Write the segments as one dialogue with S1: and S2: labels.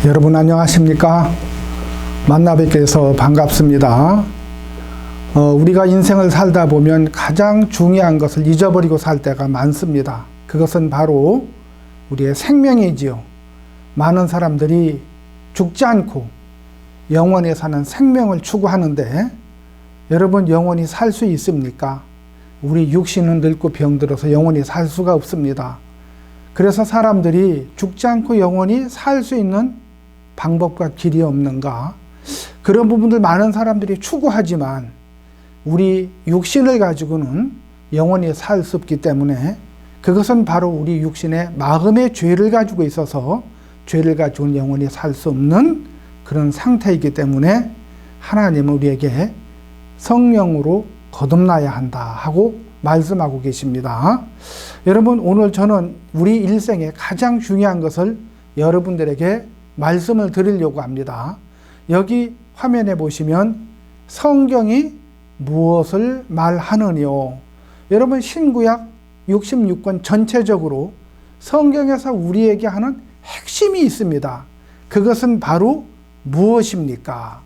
S1: 여러분 안녕하십니까? 만나 뵙게 해서 반갑습니다. 우리가 인생을 살다 보면 가장 중요한 것을 잊어버리고 살 때가 많습니다. 그것은 바로 우리의 생명이지요. 많은 사람들이 죽지 않고 영원히 사는 생명을 추구하는데 여러분 영원히 살 수 있습니까? 우리 육신은 늙고 병들어서 영원히 살 수가 없습니다. 그래서 사람들이 죽지 않고 영원히 살 수 있는 방법과 길이 없는가? 그런 부분들 많은 사람들이 추구하지만 우리 육신을 가지고는 영원히 살 수 없기 때문에 그것은 바로 우리 육신의 마음의 죄를 가지고 있어서 죄를 가지고는 영원히 살 수 없는 그런 상태이기 때문에 하나님은 우리에게 성령으로 거듭나야 한다 하고 말씀하고 계십니다. 여러분 오늘 저는 우리 일생에 가장 중요한 것을 여러분들에게 말씀을 드리려고 합니다. 여기 화면에 보시면 성경이 무엇을 말하느뇨. 여러분 신구약 66권 전체적으로 성경에서 우리에게 하는 핵심이 있습니다. 그것은 바로 무엇입니까?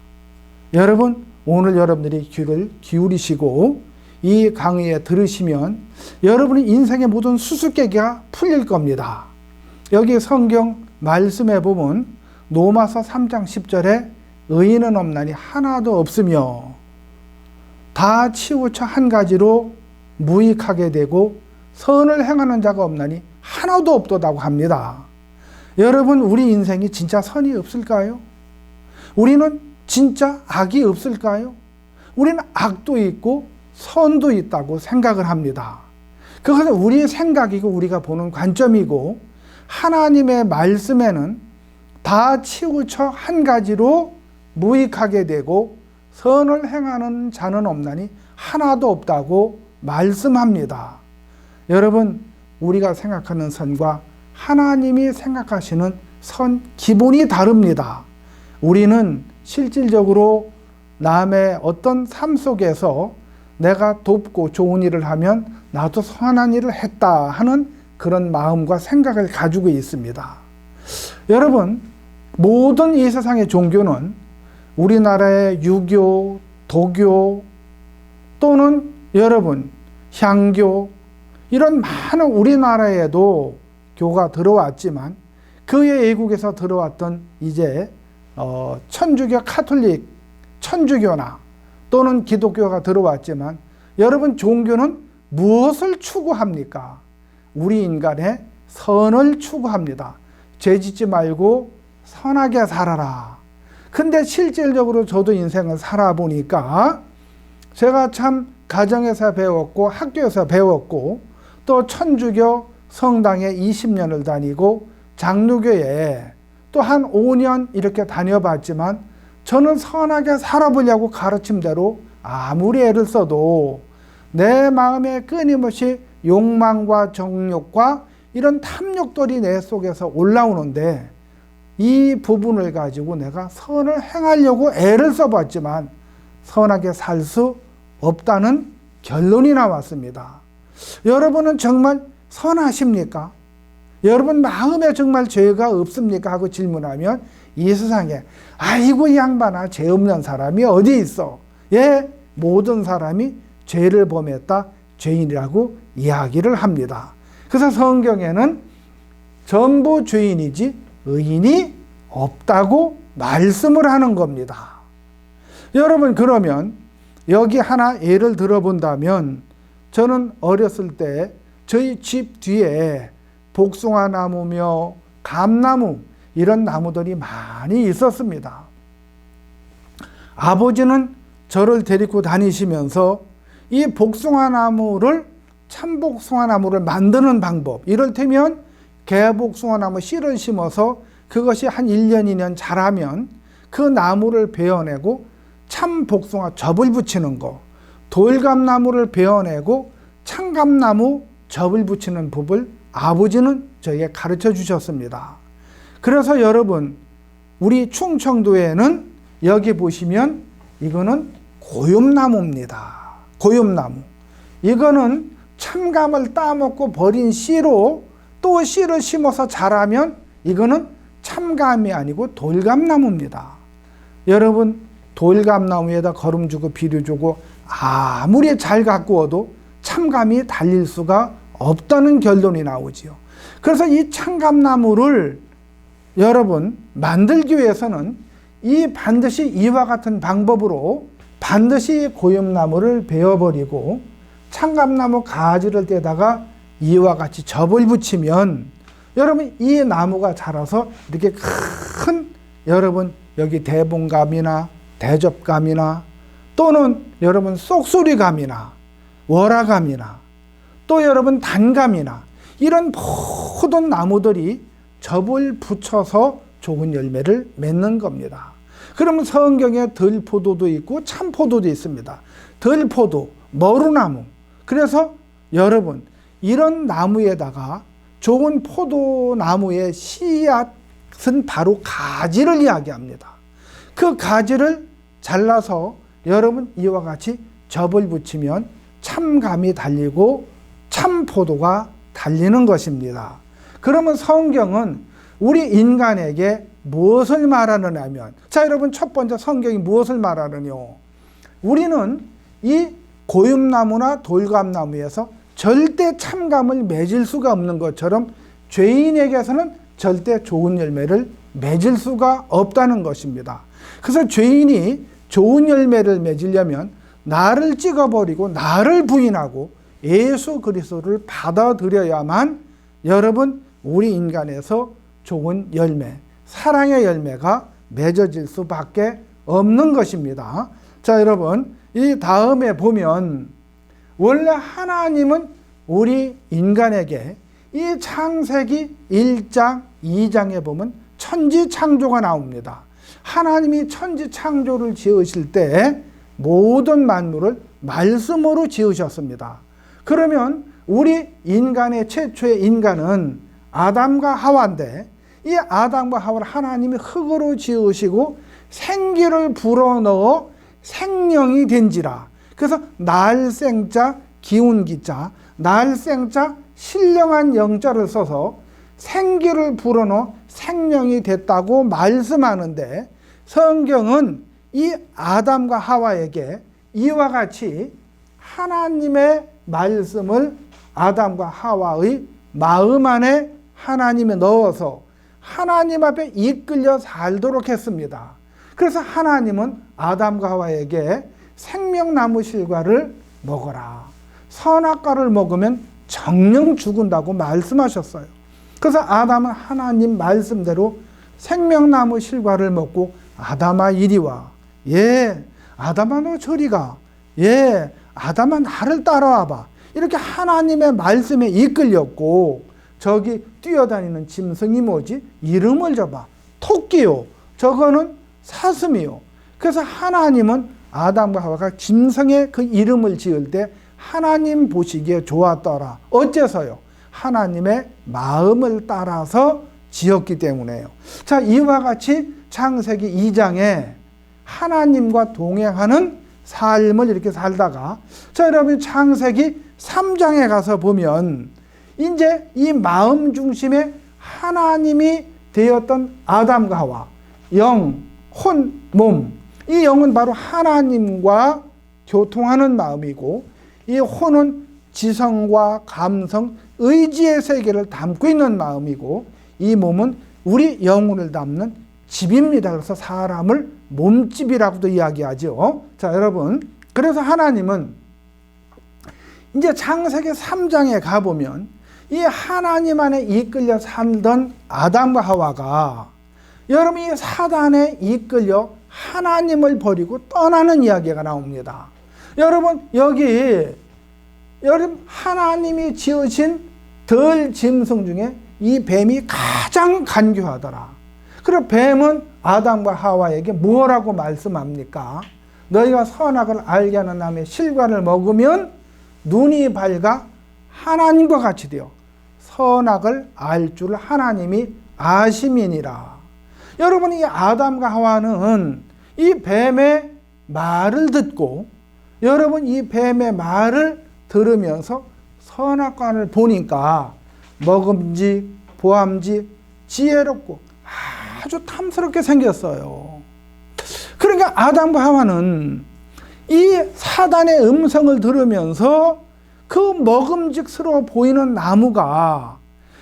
S1: 여러분 오늘 여러분들이 귀를 기울이시고 이 강의에 들으시면 여러분의 인생의 모든 수수께끼가 풀릴 겁니다. 여기 성경 말씀에 보면 로마서 3장 10절에 의인은 없나니 하나도 없으며 다 치우쳐 한 가지로 무익하게 되고 선을 행하는 자가 없나니 하나도 없도다고 합니다. 여러분 우리 인생이 진짜 선이 없을까요? 우리는 진짜 악이 없을까요? 우리는 악도 있고 선도 있다고 생각을 합니다. 그것은 우리의 생각이고 우리가 보는 관점이고 하나님의 말씀에는 다 치우쳐 한 가지로 무익하게 되고 선을 행하는 자는 없나니 하나도 없다고 말씀합니다. 여러분 우리가 생각하는 선과 하나님이 생각하시는 선 기본이 다릅니다. 우리는 실질적으로 남의 어떤 삶 속에서 내가 돕고 좋은 일을 하면 나도 선한 일을 했다 하는 그런 마음과 생각을 가지고 있습니다. 여러분 모든 이 세상의 종교는 우리나라의 유교, 도교 또는 여러분 향교 이런 많은 우리나라에도 교가 들어왔지만 그의 외국에서 들어왔던 이제 천주교 카톨릭 천주교나 또는 기독교가 들어왔지만 여러분 종교는 무엇을 추구합니까? 우리 인간의 선을 추구합니다. 죄 짓지 말고 선하게 살아라. 근데 실질적으로 저도 인생을 살아보니까 제가 참 가정에서 배웠고 학교에서 배웠고 또 천주교 성당에 20년을 다니고 장로교에 또 한 5년 이렇게 다녀봤지만 저는 선하게 살아보려고 가르침대로 아무리 애를 써도 내 마음에 끊임없이 욕망과 정욕과 이런 탐욕들이 내 속에서 올라오는데 이 부분을 가지고 내가 선을 행하려고 애를 써봤지만 선하게 살 수 없다는 결론이 나왔습니다. 여러분은 정말 선하십니까? 여러분 마음에 정말 죄가 없습니까? 하고 질문하면 이 세상에 아이고 이 양반아 죄 없는 사람이 어디 있어? 예, 모든 사람이 죄를 범했다 죄인이라고 이야기를 합니다. 그래서 성경에는 전부 죄인이지 의인이 없다고 말씀을 하는 겁니다. 여러분 그러면 여기 하나 예를 들어본다면 저는 어렸을 때 저희 집 뒤에 복숭아 나무며 감나무 이런 나무들이 많이 있었습니다. 아버지는 저를 데리고 다니시면서 이 복숭아 나무를 참복숭아 나무를 만드는 방법 이를테면 개복숭아 나무 씨를 심어서 그것이 한 1년 2년 자라면 그 나무를 베어내고 참복숭아 접을 붙이는 거 돌감나무를 베어내고 참감나무 접을 붙이는 법을 아버지는 저에게 가르쳐 주셨습니다. 그래서 여러분 우리 충청도에는 여기 보시면 이거는 고엽나무입니다. 고엽나무 이거는 참감을 따먹고 버린 씨로 또 씨를 심어서 자라면 이거는 참감이 아니고 돌감나무입니다. 여러분, 돌감나무에다 거름 주고 비료 주고 아무리 잘 가꾸어도 참감이 달릴 수가 없다는 결론이 나오지요. 그래서 이 참감나무를 여러분 만들기 위해서는 이 반드시 이와 같은 방법으로 반드시 고염나무를 베어버리고 참감나무 가지를 떼다가 이와 같이 접을 붙이면 여러분 이 나무가 자라서 이렇게 큰 여러분 여기 대봉감이나 대접감이나 또는 여러분 쏙소리감이나 월화감이나 또 여러분 단감이나 이런 모든 나무들이 접을 붙여서 좋은 열매를 맺는 겁니다. 그러면 성경에 들포도도 있고 참포도도 있습니다. 들포도, 머루나무. 그래서 여러분 이런 나무에다가 좋은 포도나무의 씨앗은 바로 가지를 이야기합니다. 그 가지를 잘라서 여러분 이와 같이 접을 붙이면 참감이 달리고 참포도가 달리는 것입니다. 그러면 성경은 우리 인간에게 무엇을 말하느냐면, 자 여러분 첫 번째 성경이 무엇을 말하느뇨? 우리는 이 고윰나무나 돌감나무에서 절대 참감을 맺을 수가 없는 것처럼 죄인에게서는 절대 좋은 열매를 맺을 수가 없다는 것입니다. 그래서 죄인이 좋은 열매를 맺으려면 나를 찍어버리고 나를 부인하고 예수 그리스도를 받아들여야만 여러분 우리 인간에서 좋은 열매, 사랑의 열매가 맺어질 수밖에 없는 것입니다. 자 여러분 이 다음에 보면 원래 하나님은 우리 인간에게 이 창세기 1장 2장에 보면 천지창조가 나옵니다. 하나님이 천지창조를 지으실 때 모든 만물을 말씀으로 지으셨습니다. 그러면 우리 인간의 최초의 인간은 아담과 하와인데 이 아담과 하와를 하나님이 흙으로 지으시고 생기를 불어넣어 생명이 된지라. 그래서 날생자 기운기자 날생자 신령한 영자를 써서 생기를 불어넣어 생명이 됐다고 말씀하는데 성경은 이 아담과 하와에게 이와 같이 하나님의 말씀을 아담과 하와의 마음 안에 하나님이 넣어서 하나님 앞에 이끌려 살도록 했습니다. 그래서 하나님은 아담과 하와에게 생명나무 실과를 먹어라. 선악과를 먹으면 정령 죽은다고 말씀하셨어요. 그래서 아담은 하나님 말씀대로 생명나무 실과를 먹고 아담아 이리 와. 예, 아담아 너 저리 가. 예, 아담아 나를 따라와 봐. 이렇게 하나님의 말씀에 이끌렸고 저기 뛰어다니는 짐승이 뭐지? 이름을 줘봐. 토끼요. 저거는 사슴이요. 그래서 하나님은 아담과 하와가 짐승의 그 이름을 지을 때 하나님 보시기에 좋았더라. 어째서요? 하나님의 마음을 따라서 지었기 때문에요. 자, 이와 같이 창세기 2장에 하나님과 동행하는 삶을 이렇게 살다가 자, 여러분 창세기 3장에 가서 보면 이제 이 마음 중심에 하나님이 되었던 아담과 하와, 영, 혼, 몸. 이 영은 바로 하나님과 교통하는 마음이고 이 혼은 지성과 감성, 의지의 세계를 담고 있는 마음이고 이 몸은 우리 영혼을 담는 집입니다. 그래서 사람을 몸집이라고도 이야기하죠. 자, 여러분. 그래서 하나님은 이제 창세기 3장에 가보면 이 하나님 안에 이끌려 살던 아담과 하와가 여러분 이 사단에 이끌려 하나님을 버리고 떠나는 이야기가 나옵니다. 여러분 여기 여러분 하나님이 지으신 들 짐승 중에 이 뱀이 가장 간교하더라. 그리고 뱀은 아담과 하와에게 뭐라고 말씀합니까? 너희가 선악을 알게 하는 나무의 실과를 먹으면 눈이 밝아 하나님과 같이 되어 선악을 알 줄 하나님이 아심이니라. 여러분 이 아담과 하와는 이 뱀의 말을 듣고 여러분 이 뱀의 말을 들으면서 선악과를 보니까 먹음직, 보암직, 지혜롭고 아주 탐스럽게 생겼어요. 그러니까 아담과 하와는 이 사단의 음성을 들으면서 그 먹음직스러워 보이는 나무가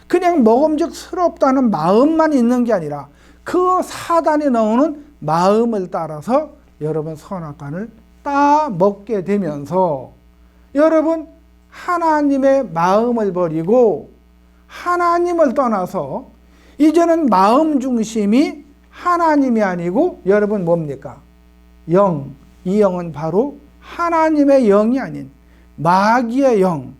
S1: 그냥 먹음직스럽다는 마음만 있는 게 아니라 그 사단이 나오는 마음을 따라서 여러분 선악과를 따 먹게 되면서 여러분 하나님의 마음을 버리고 하나님을 떠나서 이제는 마음 중심이 하나님이 아니고 여러분 뭡니까? 영. 이 영은 바로 하나님의 영이 아닌 마귀의 영.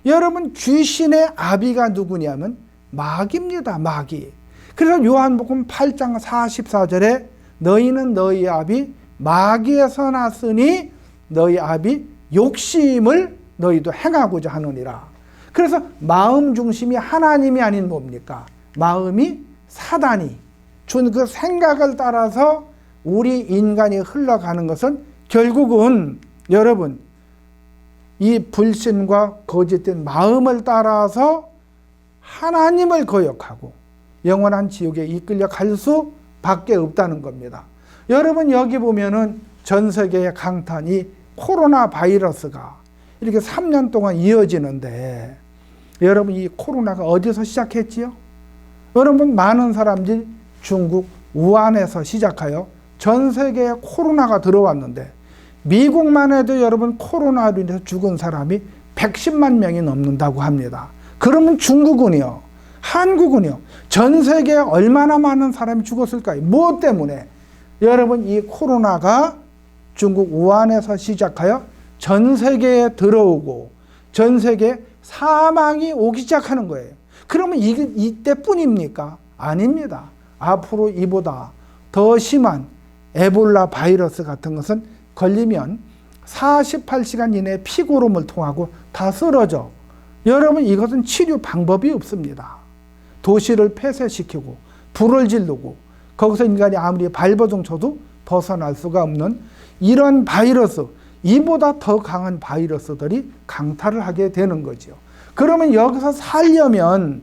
S1: 여러분 귀신의 아비가 누구냐면 마귀입니다. 마귀. 그래서 요한복음 8장 44절에 너희는 너희 아비 마귀에서 났으니 너희 아비 욕심을 너희도 행하고자 하느니라. 그래서 마음 중심이 하나님이 아닌 뭡니까? 마음이 사단이 준 그 생각을 따라서 우리 인간이 흘러가는 것은 결국은 여러분 이 불신과 거짓된 마음을 따라서 하나님을 거역하고 영원한 지옥에 이끌려 갈 수밖에 없다는 겁니다. 여러분 여기 보면은 전 세계의 강탄이 코로나 바이러스가 이렇게 3년 동안 이어지는데 여러분 이 코로나가 어디서 시작했지요? 여러분 많은 사람들이 중국 우한에서 시작하여 전 세계에 코로나가 들어왔는데 미국만 해도 여러분 코로나로 인해서 죽은 사람이 110만 명이 넘는다고 합니다. 그러면 중국은요? 한국은요? 전 세계에 얼마나 많은 사람이 죽었을까요? 무엇 때문에? 여러분 이 코로나가 중국 우한에서 시작하여 전 세계에 들어오고 전 세계에 사망이 오기 시작하는 거예요. 그러면 이때뿐입니까? 아닙니다. 앞으로 이보다 더 심한 에볼라 바이러스 같은 것은 걸리면 48시간 이내에 피고름을 통하고 다 쓰러져. 여러분 이것은 치료 방법이 없습니다. 도시를 폐쇄시키고 불을 지르고 거기서 인간이 아무리 발버둥 쳐도 벗어날 수가 없는 이런 바이러스, 이보다 더 강한 바이러스들이 강타를 하게 되는 거죠. 그러면 여기서 살려면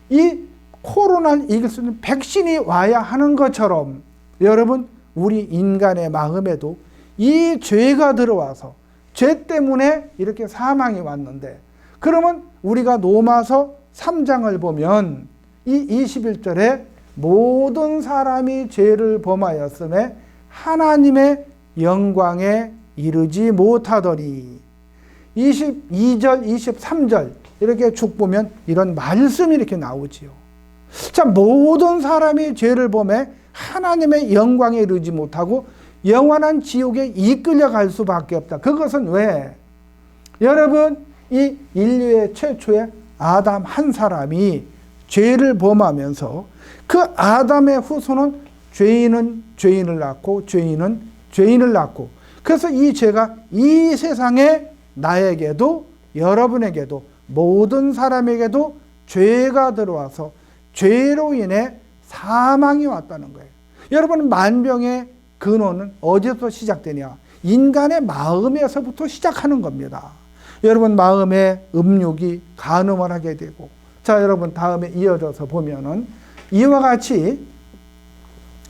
S1: 이 코로나를 이길 수 있는 백신이 와야 하는 것처럼 여러분 우리 인간의 마음에도 이 죄가 들어와서 죄 때문에 이렇게 사망이 왔는데 그러면 우리가 로마서 3장을 보면 이 21절에 모든 사람이 죄를 범하였음에 하나님의 영광에 이르지 못하더니 22절, 23절 이렇게 쭉 보면 이런 말씀이 이렇게 나오지요. 자, 모든 사람이 죄를 범해 하나님의 영광에 이르지 못하고 영원한 지옥에 이끌려 갈 수밖에 없다. 그것은 왜? 여러분, 이 인류의 최초의 아담 한 사람이 죄를 범하면서 그 아담의 후손은 죄인은 죄인을 낳고 죄인은 죄인을 낳고 그래서 이 죄가 이 세상에 나에게도 여러분에게도 모든 사람에게도 죄가 들어와서 죄로 인해 사망이 왔다는 거예요. 여러분 만병의 근원은 어디서 시작되냐? 인간의 마음에서부터 시작하는 겁니다. 여러분 마음에 음욕이 간음을 하게 되고 자 여러분 다음에 이어져서 보면은 이와 같이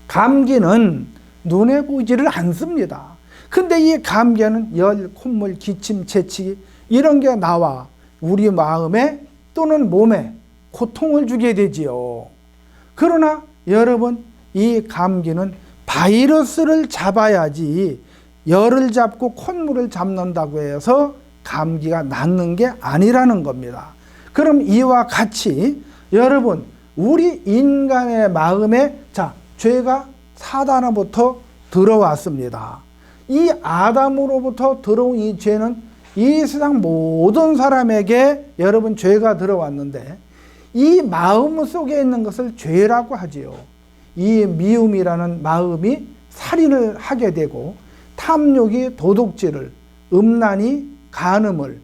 S1: 감기는 눈에 보이지를 않습니다. 근데 이 감기는 열, 콧물, 기침, 재채기 이런 게 나와 우리 마음에 또는 몸에 고통을 주게 되지요. 그러나 여러분 이 감기는 바이러스를 잡아야지 열을 잡고 콧물을 잡는다고 해서 감기가 낫는 게 아니라는 겁니다. 그럼 이와 같이 여러분 우리 인간의 마음에 자 죄가 사단으로부터 들어왔습니다. 이 아담으로부터 들어온 이 죄는 이 세상 모든 사람에게 여러분 죄가 들어왔는데 이 마음 속에 있는 것을 죄라고 하지요. 이 미움이라는 마음이 살인을 하게 되고 탐욕이 도둑질을, 음란이 간음을,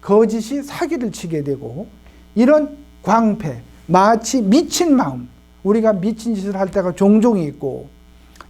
S1: 거짓이 사기를 치게 되고 이런 광패, 마치 미친 마음, 우리가 미친 짓을 할 때가 종종 있고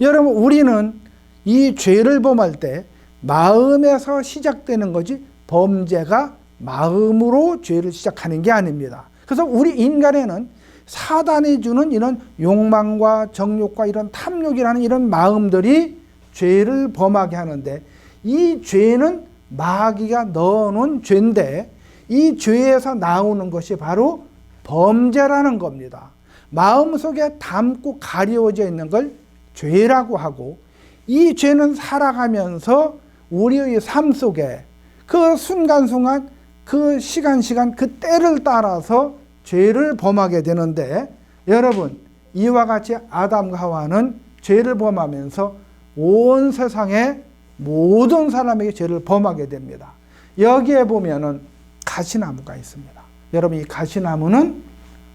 S1: 여러분 우리는 이 죄를 범할 때 마음에서 시작되는 거지 범죄가 마음으로 죄를 시작하는 게 아닙니다. 그래서 우리 인간에는 사단이 주는 이런 욕망과 정욕과 이런 탐욕이라는 이런 마음들이 죄를 범하게 하는데, 이 죄는 마귀가 넣어놓은 죄인데, 이 죄에서 나오는 것이 바로 범죄라는 겁니다. 마음속에 담고 가려워져 있는 걸 죄라고 하고, 이 죄는 살아가면서 우리의 삶 속에 그 순간순간 그 시간 그 때를 따라서 죄를 범하게 되는데, 여러분 이와 같이 아담과 하와는 죄를 범하면서 온 세상의 모든 사람에게 죄를 범하게 됩니다. 여기에 보면은 가시나무가 있습니다. 여러분, 이 가시나무는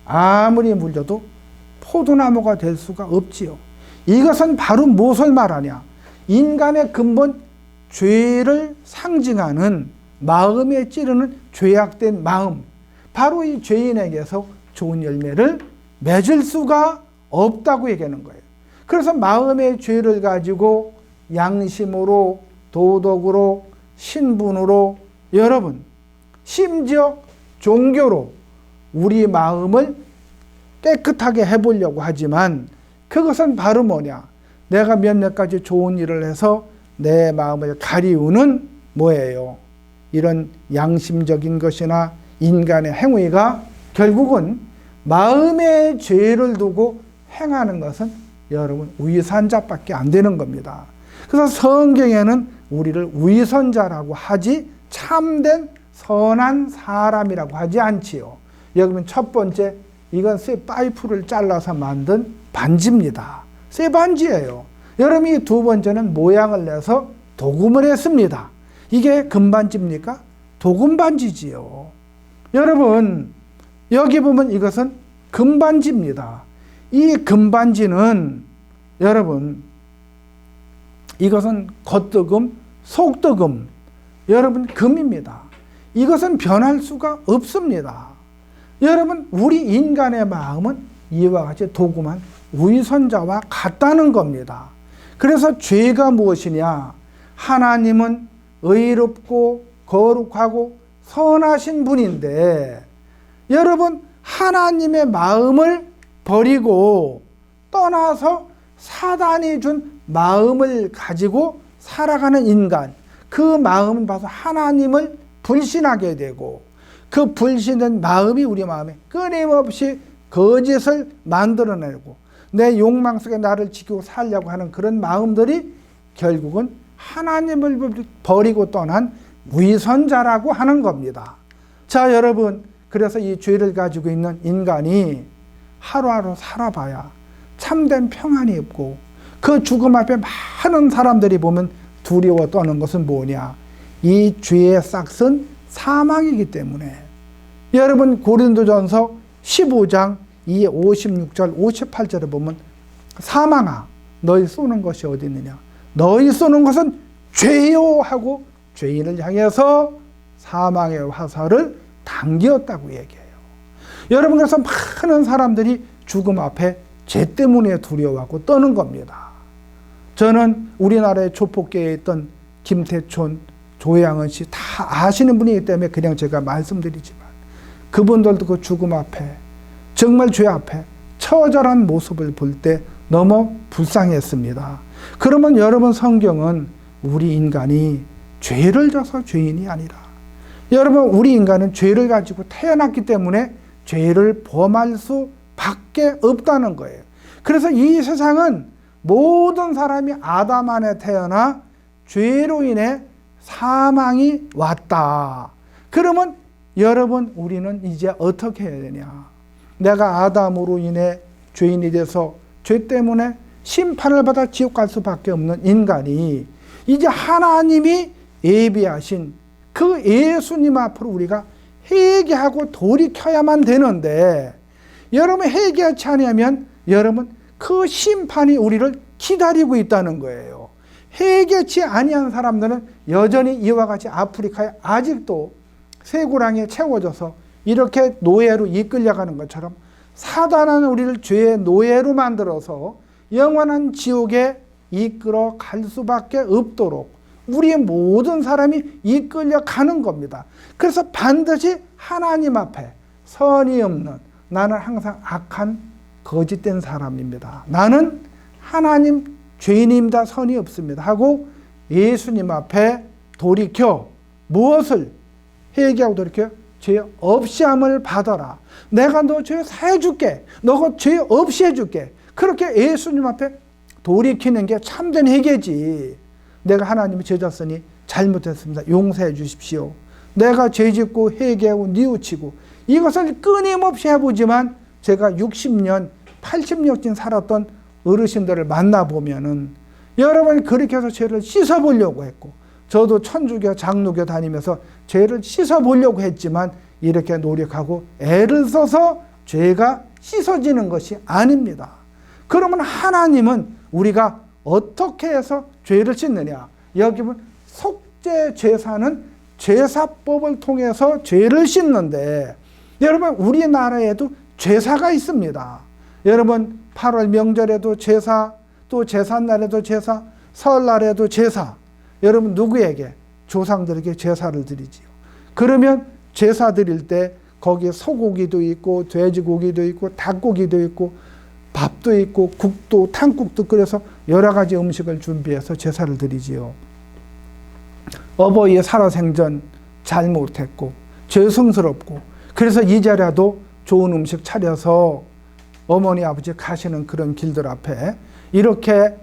S1: 아무리 물려도 포도나무가 될 수가 없지요. 이것은 바로 무엇을 말하냐? 인간의 근본 죄를 상징하는 마음에 찌르는 죄악된 마음, 바로 이 죄인에게서 좋은 열매를 맺을 수가 없다고 얘기하는 거예요. 그래서 마음의 죄를 가지고 양심으로, 도덕으로, 신분으로, 여러분 심지어 종교로 우리 마음을 깨끗하게 해보려고 하지만, 그것은 바로 뭐냐? 내가 몇몇 가지 좋은 일을 해서 내 마음을 가리우는 뭐예요? 이런 양심적인 것이나 인간의 행위가 결국은 마음의 죄를 두고 행하는 것은 여러분 위선자밖에 안 되는 겁니다. 그래서 성경에는 우리를 위선자라고 하지 참된 선한 사람이라고 하지 않지요. 여러분, 첫 번째, 이건 쇠 파이프를 잘라서 만든 반지입니다. 쇠 반지예요. 여러분이 두 번째는 모양을 내서 도금을 했습니다. 이게 금반지입니까? 도금반지지요. 여러분, 여기 보면 이것은 금반지입니다. 이 금반지는 여러분, 이것은 겉도금, 속도금, 여러분 금입니다. 이것은 변할 수가 없습니다. 여러분, 우리 인간의 마음은 이와 같이 도금한 위선자와 같다는 겁니다. 그래서 죄가 무엇이냐? 하나님은 의롭고 거룩하고 선하신 분인데, 여러분 하나님의 마음을 버리고 떠나서 사단이 준 마음을 가지고 살아가는 인간, 그 마음은 봐서 하나님을 불신하게 되고, 그 불신된 마음이 우리 마음에 끊임없이 거짓을 만들어내고 내 욕망 속에 나를 지키고 살려고 하는 그런 마음들이 결국은 하나님을 버리고 떠난 위선자라고 하는 겁니다. 자, 여러분, 그래서 이 죄를 가지고 있는 인간이 하루하루 살아봐야 참된 평안이 없고, 그 죽음 앞에 많은 사람들이 보면 두려워 떠는 것은 뭐냐? 이 죄의 싹은 사망이기 때문에. 여러분, 고린도전서 15장 이 56절 58절에 보면, 사망아 너희 쏘는 것이 어디 있느냐? 너희 쏘는 것은 죄요 하고 죄인을 향해서 사망의 화살을 당기었다고 얘기해요. 여러분, 그래서 많은 사람들이 죽음 앞에 죄 때문에 두려워하고 떠는 겁니다. 저는 우리나라의 조폭계에 있던 김태촌, 조양은 씨 다 아시는 분이기 때문에 그냥 제가 말씀드리지만, 그분들도 그 죽음 앞에, 정말 죄 앞에 처절한 모습을 볼 때 너무 불쌍했습니다. 그러면 여러분, 성경은 우리 인간이 죄를 져서 죄인이 아니라, 여러분 우리 인간은 죄를 가지고 태어났기 때문에 죄를 범할 수밖에 없다는 거예요. 그래서 이 세상은 모든 사람이 아담 안에 태어나 죄로 인해 사망이 왔다. 그러면 여러분, 우리는 이제 어떻게 해야 되냐? 내가 아담으로 인해 죄인이 돼서 죄 때문에 심판을 받아 지옥 갈 수밖에 없는 인간이, 이제 하나님이 예비하신 그 예수님 앞으로 우리가 회개하고 돌이켜야만 되는데, 여러분 회개하지 않으면 여러분 그 심판이 우리를 기다리고 있다는 거예요. 회개치 아니한 사람들은 여전히 이와 같이 아프리카에 아직도 쇠고랑에 채워져서 이렇게 노예로 이끌려가는 것처럼, 사단은 우리를 죄의 노예로 만들어서 영원한 지옥에 이끌어 갈 수밖에 없도록 우리 모든 사람이 이끌려 가는 겁니다. 그래서 반드시 하나님 앞에 선이 없는 나는 항상 악한 거짓된 사람입니다. 나는 하나님 죄인입니다. 선이 없습니다. 하고 예수님 앞에 돌이켜 무엇을 회개하고 돌이켜? 죄 없이 함을 받아라. 내가 너 죄 사해줄게. 너가 죄 없이 해줄게. 그렇게 예수님 앞에 돌이키는 게 참된 회개지. 내가 하나님의 죄졌으니 잘못했습니다. 용서해 주십시오. 내가 죄짓고 회개하고 뉘우치고 이것을 끊임없이 해보지만 제가 60년, 80년쯤 살았던 어르신들을 만나보면은 여러분이 그렇게 해서 죄를 씻어보려고 했고 저도 천주교, 장로교 다니면서 죄를 씻어보려고 했지만 이렇게 노력하고 애를 써서 죄가 씻어지는 것이 아닙니다. 그러면 하나님은 우리가 어떻게 해서 죄를 씻느냐? 여기 보면 속죄 제사는 제사법을 통해서 죄를 씻는데 여러분 우리나라에도 제사가 있습니다. 여러분 8월 명절에도 제사, 또 제삿날에도 제사, 설날에도 제사. 여러분 누구에게? 조상들에게 제사를 드리지요. 그러면 제사 드릴 때 거기에 소고기도 있고 돼지고기도 있고 닭고기도 있고 밥도 있고 국도 탕국도 끓여서 여러 가지 음식을 준비해서 제사를 드리지요. 어버이의 살아생전 잘못했고 죄송스럽고 그래서 이제라도 좋은 음식 차려서 어머니 아버지 가시는 그런 길들 앞에 이렇게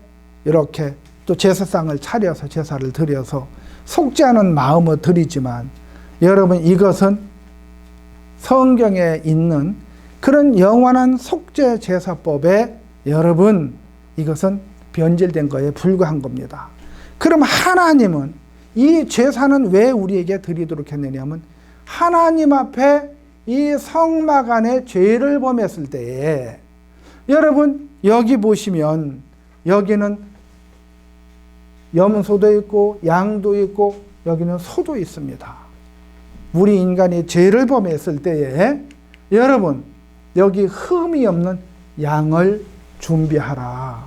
S1: 또 제사상을 차려서 제사를 드려서 속죄하는 마음을 드리지만 여러분 이것은 성경에 있는 그런 영원한 속죄 제사법에 여러분 이것은 변질된 거에 불과한 겁니다. 그럼 하나님은 이 제사는 왜 우리에게 드리도록 했느냐면 하나님 앞에 이 성막 안에 죄를 범했을 때에 여러분 여기 보시면 여기는 염소도 있고 양도 있고 여기는 소도 있습니다. 우리 인간이 죄를 범했을 때에 여러분 여기 흠이 없는 양을 준비하라.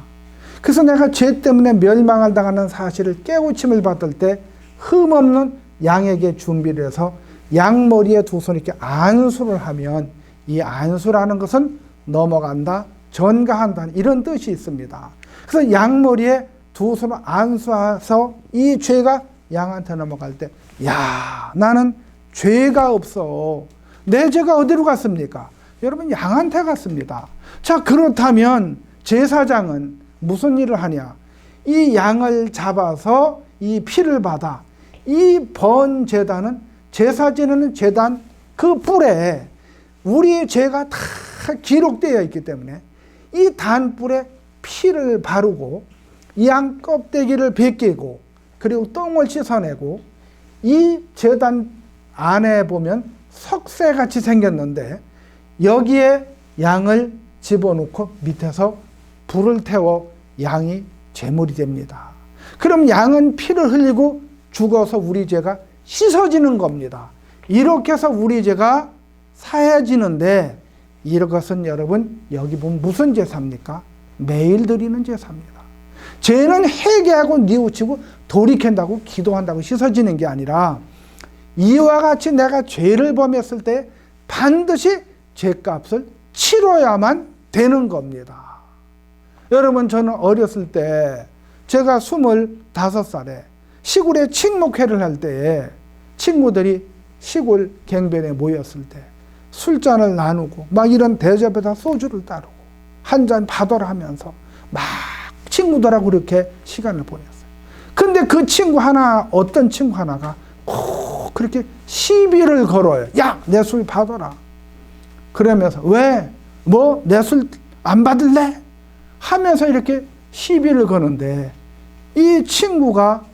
S1: 그래서 내가 죄 때문에 멸망을 당하는 사실을 깨우침을 받을 때 흠 없는 양에게 준비를 해서 양머리에 두 손 이렇게 안수를 하면 이 안수라는 것은 넘어간다, 전가한다 이런 뜻이 있습니다. 그래서 양머리에 두 손을 안수해서 이 죄가 양한테 넘어갈 때 야 나는 죄가 없어. 내 죄가 어디로 갔습니까? 여러분 양한테 갔습니다. 자 그렇다면 제사장은 무슨 일을 하냐? 이 양을 잡아서 이 피를 받아 이 번 제단은 제사 지내는 제단 그 뿔에 우리의 죄가 다 기록되어 있기 때문에 이 단뿔에 피를 바르고 양 껍데기를 벗기고 그리고 똥을 씻어내고 이 제단 안에 보면 석쇠같이 생겼는데 여기에 양을 집어넣고 밑에서 불을 태워 양이 제물이 됩니다. 그럼 양은 피를 흘리고 죽어서 우리 죄가 씻어지는 겁니다. 이렇게 해서 우리 죄가 사해지는데 이것은 여러분 여기 보면 무슨 제사입니까? 매일 드리는 제사입니다. 죄는 회개하고 뉘우치고 돌이킨다고 기도한다고 씻어지는 게 아니라 이와 같이 내가 죄를 범했을 때 반드시 죄값을 치러야만 되는 겁니다. 여러분 저는 어렸을 때 제가 25살에 시골에 친목회를 할 때에 친구들이 시골 갱변에 모였을 때 술잔을 나누고 막 이런 대접에다 소주를 따르고 한 잔 받아라 하면서 막 친구들하고 그렇게 시간을 보냈어요. 근데 그 친구 하나 어떤 친구 하나가 꼭 그렇게 시비를 걸어요. 야, 내 술 받아라. 그러면서 왜? 뭐 내 술 안 받을래? 하면서 이렇게 시비를 거는데 이 친구가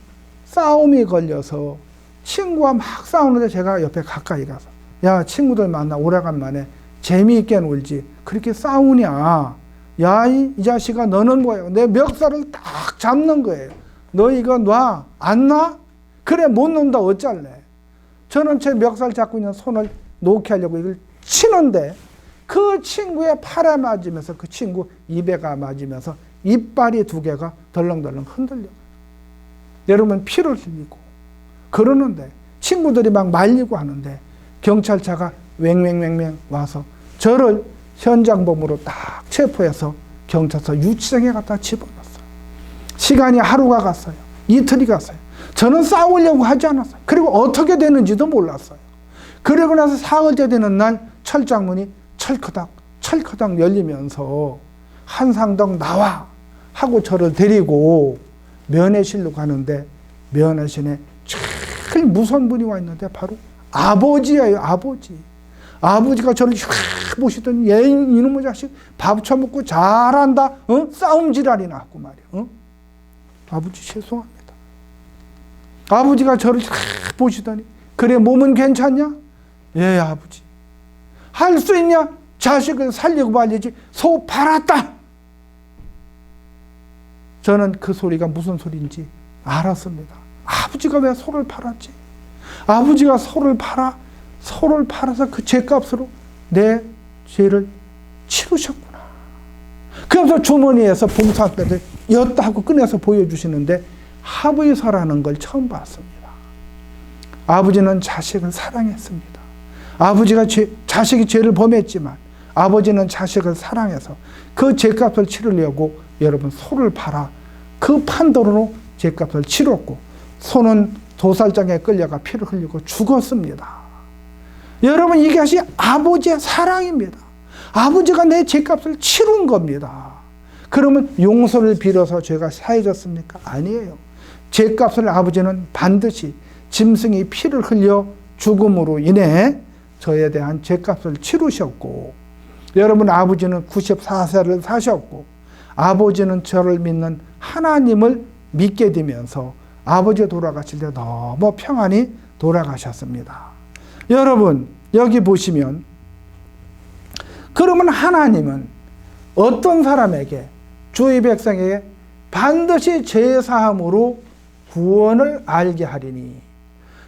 S1: 싸움이 걸려서 친구와 막 싸우는데 제가 옆에 가까이 가서 야 친구들 만나 오래간만에 재미있게 놀지 그렇게 싸우냐. 야 이 자식아 너는 뭐야. 내 멱살을 딱 잡는 거예요. 너 이거 놔? 안 놔? 그래 못 논다 어쩔래. 저는 제 멱살 잡고 있는 손을 놓게 하려고 이걸 치는데 그 친구의 팔에 맞으면서 그 친구 입에가 맞으면서 이빨이 두 개가 덜렁덜렁 흔들려요. 여러분 피를 흘리고 그러는데 친구들이 막 말리고 하는데 경찰차가 왱왱왱왱 와서 저를 현장범으로 딱 체포해서 경찰서 유치장에 갖다 집어넣었어요. 시간이 하루가 갔어요. 이틀이 갔어요. 저는 싸우려고 하지 않았어요. 그리고 어떻게 되는지도 몰랐어요. 그러고 나서 사흘째 되는 날 철장문이 철커덕 열리면서 한상덕 나와 하고 저를 데리고 면회실로 가는데, 면회실에 제일 무서운 분이 와 있는데 바로 아버지예요. 아버지가 저를 휙 보시더니, 얘 이놈의 자식 밥 처먹고 잘한다, 싸움지랄이나 하고 말이야. 아버지 죄송합니다. 아버지가 저를 휙 보시더니, 그래 몸은 괜찮냐? 예 아버지. 할 수 있냐? 자식을 살리고 말리지. 소 팔았다. 저는 그 소리가 무슨 소리인지 알았습니다. 아버지가 왜 소를 팔았지? 아버지가 소를 팔아서 그 죄값으로 내 죄를 치르셨구나. 그래서 주머니에서 봉사패를 였다 하고 꺼내서 보여주시는데, 합의서라는 걸 처음 봤습니다. 아버지는 자식을 사랑했습니다. 아버지가 자식이 죄를 범했지만 아버지는 자식을 사랑해서 그 죄값을 치르려고 여러분 소를 팔아 그 판도로 죄값을 치렀고, 소는 도살장에 끌려가 피를 흘리고 죽었습니다. 여러분 이것이 아버지의 사랑입니다. 아버지가 내 죄값을 치른 겁니다. 그러면 용서를 빌어서 죄가 사해졌습니까? 아니에요. 죄값을 아버지는 반드시 짐승이 피를 흘려 죽음으로 인해 저에 대한 죄값을 치르셨고, 여러분 아버지는 94세를 사셨고, 아버지는 저를 믿는 하나님을 믿게 되면서 아버지 돌아가실 때 너무 평안히 돌아가셨습니다. 여러분 여기 보시면, 그러면 하나님은 어떤 사람에게, 주의 백성에게 반드시 죄사함으로 구원을 알게 하리니,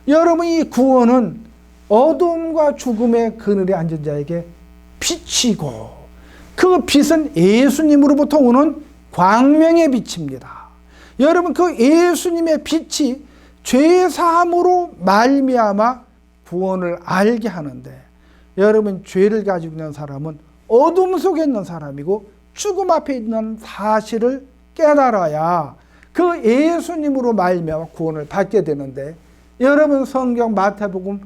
S1: 여러분 이 구원은 어둠과 죽음의 그늘에 앉은 자에게 빛이고, 그 빛은 예수님으로부터 오는 광명의 빛입니다. 여러분 그 예수님의 빛이 죄사함으로 말미암아 구원을 알게 하는데, 여러분 죄를 가지고 있는 사람은 어둠 속에 있는 사람이고 죽음 앞에 있는 사실을 깨달아야 그 예수님으로 말미암아 구원을 받게 되는데, 여러분 성경 마태복음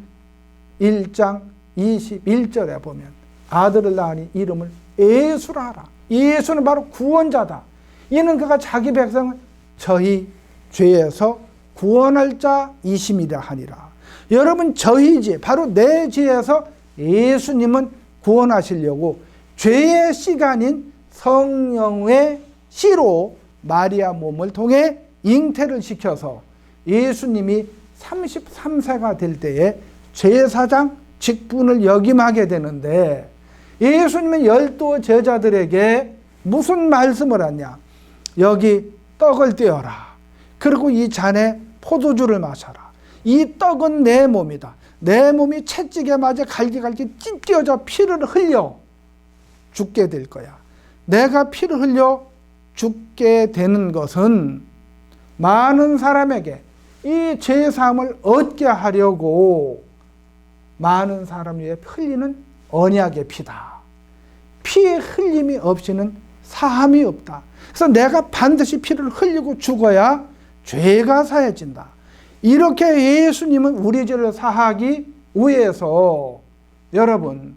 S1: 1장 21절에 보면 아들을 낳으니 이름을 예수라 하라. 예수는 바로 구원자다. 이는 그가 자기 백성을 저희 죄에서 구원할 자이심이라 하니라. 여러분 저희 죄, 바로 내 죄에서 예수님은 구원하시려고 죄의 시간인 성령의 씨로 마리아 몸을 통해 잉태를 시켜서 예수님이 33세가 될 때에 제사장 직분을 역임하게 되는데, 예수님은 12 제자들에게 무슨 말씀을 하냐? 여기 떡을 떼어라. 그리고 이 잔에 포도주를 마셔라. 이 떡은 내 몸이다. 내 몸이 채찍에 맞아 갈기갈기 찢겨져 피를 흘려 죽게 될 거야. 내가 피를 흘려 죽게 되는 것은 많은 사람에게 이 죄사함을 얻게 하려고 많은 사람 위에 흘리는 언약의 피다. 피의 흘림이 없이는 사함이 없다. 그래서 내가 반드시 피를 흘리고 죽어야 죄가 사해진다. 이렇게 예수님은 우리 죄를 사하기 위해서 여러분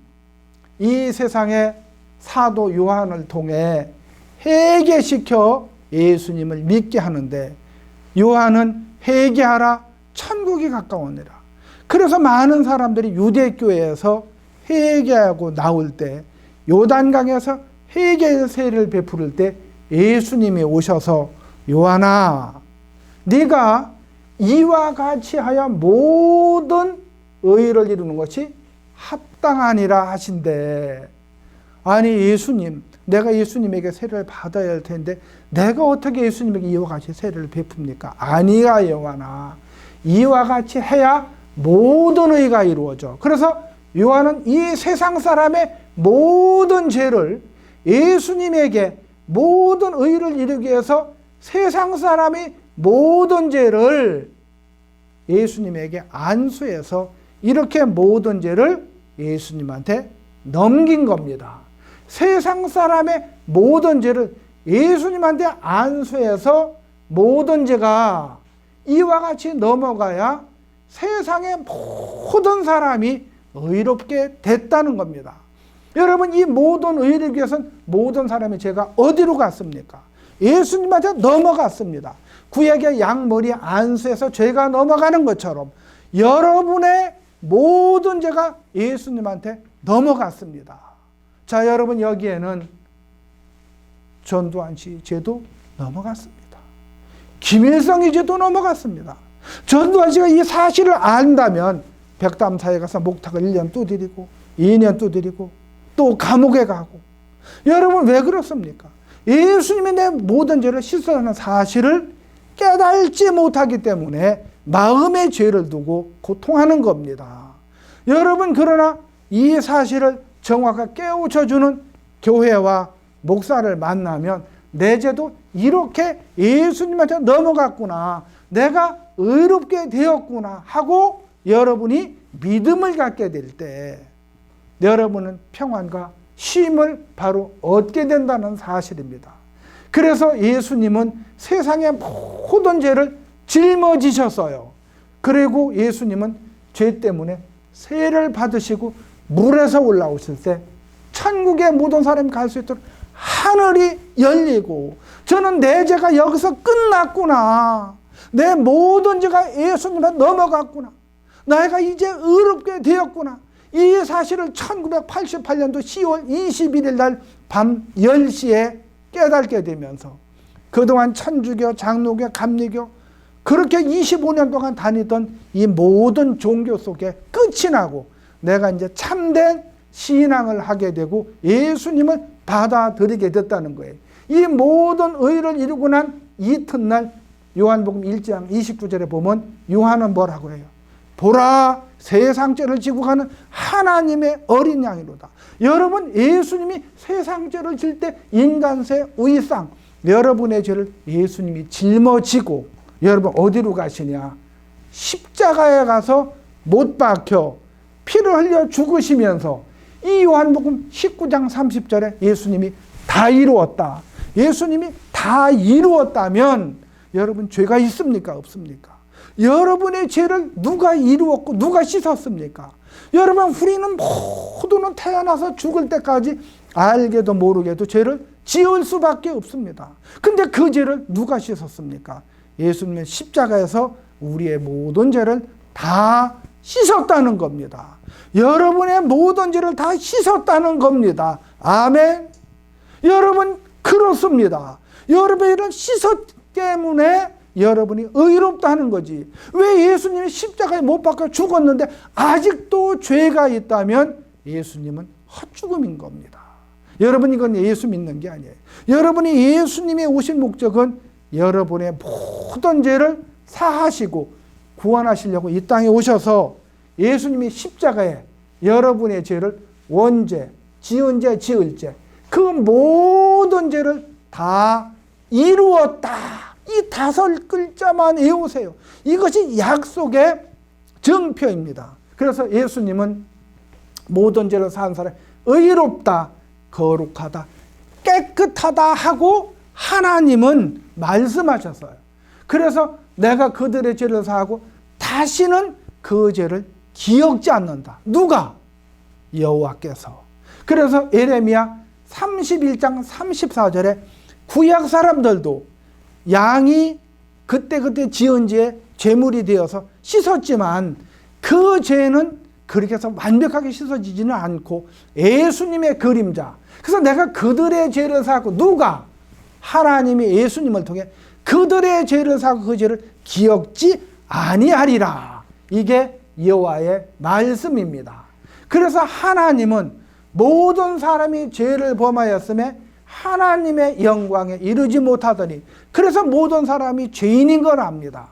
S1: 이 세상에 사도 요한을 통해 회개시켜 예수님을 믿게 하는데, 요한은 회개하라 천국이 가까우니라. 그래서 많은 사람들이 유대교회에서 회개하고 나올 때, 요단강에서 회개의 세례를 베풀을 때 예수님이 오셔서 요한아, 네가 이와 같이 하여 모든 의를 이루는 것이 합당하니라 하신대. 아니 예수님, 내가 예수님에게 세례를 받아야 할 텐데 내가 어떻게 예수님에게 이와 같이 세례를 베풉니까? 아니야 요한아, 이와 같이 해야 모든 의가 이루어져. 그래서 요한은 이 세상 사람의 모든 죄를 예수님에게 모든 의를 이루기 위해서 세상 사람이 모든 죄를 예수님에게 안수해서 이렇게 모든 죄를 예수님한테 넘긴 겁니다. 세상 사람의 모든 죄를 예수님한테 안수해서 모든 죄가 이와 같이 넘어가야 세상의 모든 사람이 의롭게 됐다는 겁니다. 여러분, 이 모든 의를 위해서는 모든 사람의 죄가 어디로 갔습니까? 예수님한테 넘어갔습니다. 구약의 양머리 안수해서 죄가 넘어가는 것처럼 여러분의 모든 죄가 예수님한테 넘어갔습니다. 자, 여러분, 여기에는 전두환 씨 죄도 넘어갔습니다. 김일성의 죄도 넘어갔습니다. 전두환 씨가 이 사실을 안다면 백담사에 가서 목탁을 1년 두드리고 2년 두드리고 또 감옥에 가고. 여러분, 왜 그렇습니까? 예수님이 내 모든 죄를 씻어내는 사실을 깨달지 못하기 때문에 마음의 죄를 두고 고통하는 겁니다. 여러분, 그러나 이 사실을 정확하게 깨우쳐주는 교회와 목사를 만나면 내 죄도 이렇게 예수님한테 넘어갔구나, 내가 의롭게 되었구나 하고 여러분이 믿음을 갖게 될 때 여러분은 평안과 쉼을 바로 얻게 된다는 사실입니다. 그래서 예수님은 세상의 모든 죄를 짊어지셨어요. 그리고 예수님은 죄 때문에 세를 받으시고 물에서 올라오실 때 천국에 모든 사람이 갈 수 있도록 하늘이 열리고, 저는 내 죄가 여기서 끝났구나, 내 모든 죄가 예수님한테 넘어갔구나, 내가 이제 의롭게 되었구나, 이 사실을 1988년도 10월 21일 날 밤 10시에 깨닫게 되면서 그동안 천주교, 장로교, 감리교 그렇게 25년 동안 다니던 이 모든 종교 속에 끝이 나고 내가 이제 참된 신앙을 하게 되고 예수님을 받아들이게 됐다는 거예요. 이 모든 의를 이루고 난 이튿날 요한복음 1장 29절에 보면 요한은 뭐라고 해요? 보라, 세상 죄를 지고 가는 하나님의 어린 양이로다. 여러분, 예수님이 세상 죄를 질 때 인간세 우이상 여러분의 죄를 예수님이 짊어지고 여러분 어디로 가시냐? 십자가에 가서 못 박혀 피를 흘려 죽으시면서 이 요한복음 19장 30절에 예수님이 다 이루었다, 예수님이 다 이루었다면 여러분 죄가 있습니까? 없습니까? 여러분의 죄를 누가 이루었고 누가 씻었습니까? 여러분, 우리는 모두는 태어나서 죽을 때까지 알게도 모르게도 죄를 지을 수밖에 없습니다. 근데 그 죄를 누가 씻었습니까? 예수님의 십자가에서 우리의 모든 죄를 다 씻었다는 겁니다. 여러분의 모든 죄를 다 씻었다는 겁니다. 아멘. 여러분, 그렇습니다. 여러분의 죄를 씻었기 때문에 여러분이 의롭다는 거지. 왜 예수님이 십자가에 못 박혀 죽었는데 아직도 죄가 있다면 예수님은 헛죽음인 겁니다. 여러분, 이건 예수 믿는 게 아니에요. 여러분이 예수님이 오신 목적은 여러분의 모든 죄를 사하시고 구원하시려고 이 땅에 오셔서 예수님이 십자가에 여러분의 죄를 원죄, 지은 죄, 지을 죄, 그 모든 죄를 다 이루었다. 이 5글자만 외우세요. 이것이 약속의 증표입니다. 그래서 예수님은 모든 죄를 사한 사람 의롭다, 거룩하다, 깨끗하다 하고 하나님은 말씀하셨어요. 그래서 내가 그들의 죄를 사하고 다시는 그 죄를 기억지 않는다. 누가? 여호와께서. 그래서 예레미야 31장 34절에 구약 사람들도 양이 그때 지은 죄에 제물이 되어서 씻었지만 그 죄는 그렇게 해서 완벽하게 씻어지지는 않고 예수님의 그림자. 그래서 내가 그들의 죄를 사하고, 누가? 하나님이 예수님을 통해 그들의 죄를 사하고 그 죄를 기억지 아니하리라. 이게 여호와의 말씀입니다. 그래서 하나님은 모든 사람이 죄를 범하였음에 하나님의 영광에 이르지 못하더니, 그래서 모든 사람이 죄인인 걸 압니다.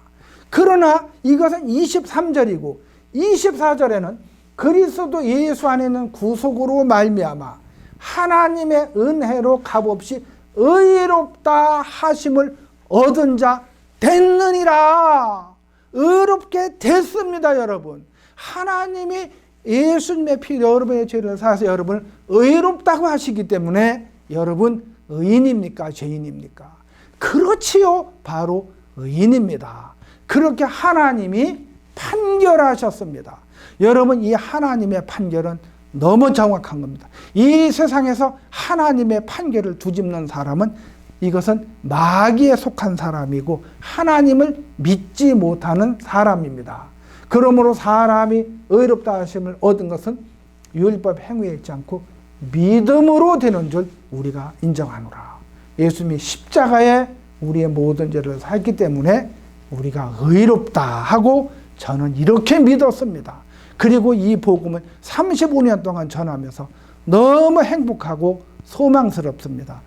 S1: 그러나 이것은 23절이고 24절에는 그리스도 예수 안에 있는 구속으로 말미암아 하나님의 은혜로 값없이 의롭다 하심을 얻은 자 됐느니라. 의롭게 됐습니다. 여러분, 하나님이 예수님의 피로 여러분의 죄를 사하서 여러분을 의롭다고 하시기 때문에 여러분 의인입니까? 죄인입니까? 그렇지요. 바로 의인입니다. 그렇게 하나님이 판결하셨습니다. 여러분 이 하나님의 판결은 너무 정확한 겁니다. 이 세상에서 하나님의 판결을 뒤집는 사람은 이것은 마귀에 속한 사람이고 하나님을 믿지 못하는 사람입니다. 그러므로 사람이 의롭다 하심을 얻은 것은 율법 행위에 있지 않고 믿음으로 되는 줄 우리가 인정하노라. 예수님이 십자가에 우리의 모든 죄를 살기 때문에 우리가 의롭다 하고 저는 이렇게 믿었습니다. 그리고 이 복음을 35년 동안 전하면서 너무 행복하고 소망스럽습니다.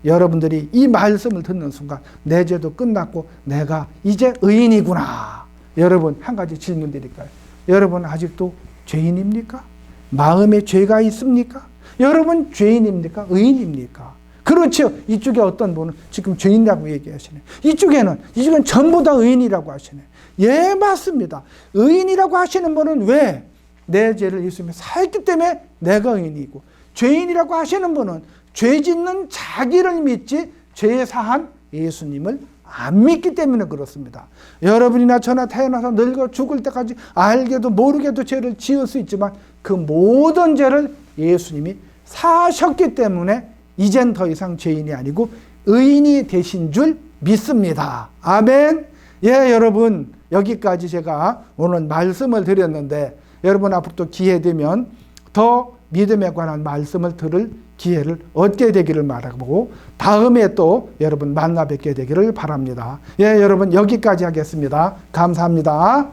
S1: 여러분들이 이 말씀을 듣는 순간 내 죄도 끝났고 내가 이제 의인이구나. 여러분 한 가지 질문 드릴까요? 여러분 아직도 죄인입니까? 마음에 죄가 있습니까? 여러분 죄인입니까? 의인입니까? 그렇죠. 이쪽에 어떤 분은 지금 죄인이라고 얘기하시네. 이쪽은 전부 다 의인이라고 하시네. 예, 맞습니다. 의인이라고 하시는 분은 왜? 내 죄를 예수님이 살기 때문에 내가 의인이고, 죄인이라고 하시는 분은 죄 짓는 자기를 믿지 죄 사한 예수님을 안 믿기 때문에 그렇습니다. 여러분이나 저나 태어나서 늙어 죽을 때까지 알게도 모르게도 죄를 지을 수 있지만 그 모든 죄를 예수님이 사셨기 때문에 이젠 더 이상 죄인이 아니고 의인이 되신 줄 믿습니다. 아멘. 예, 여러분 여기까지 제가 오늘 말씀을 드렸는데 여러분 앞으로 또 기회 되면 더 믿음에 관한 말씀을 들을 기회를 얻게 되기를 바라고 다음에 또 여러분 만나 뵙게 되기를 바랍니다. 예, 여러분 여기까지 하겠습니다. 감사합니다.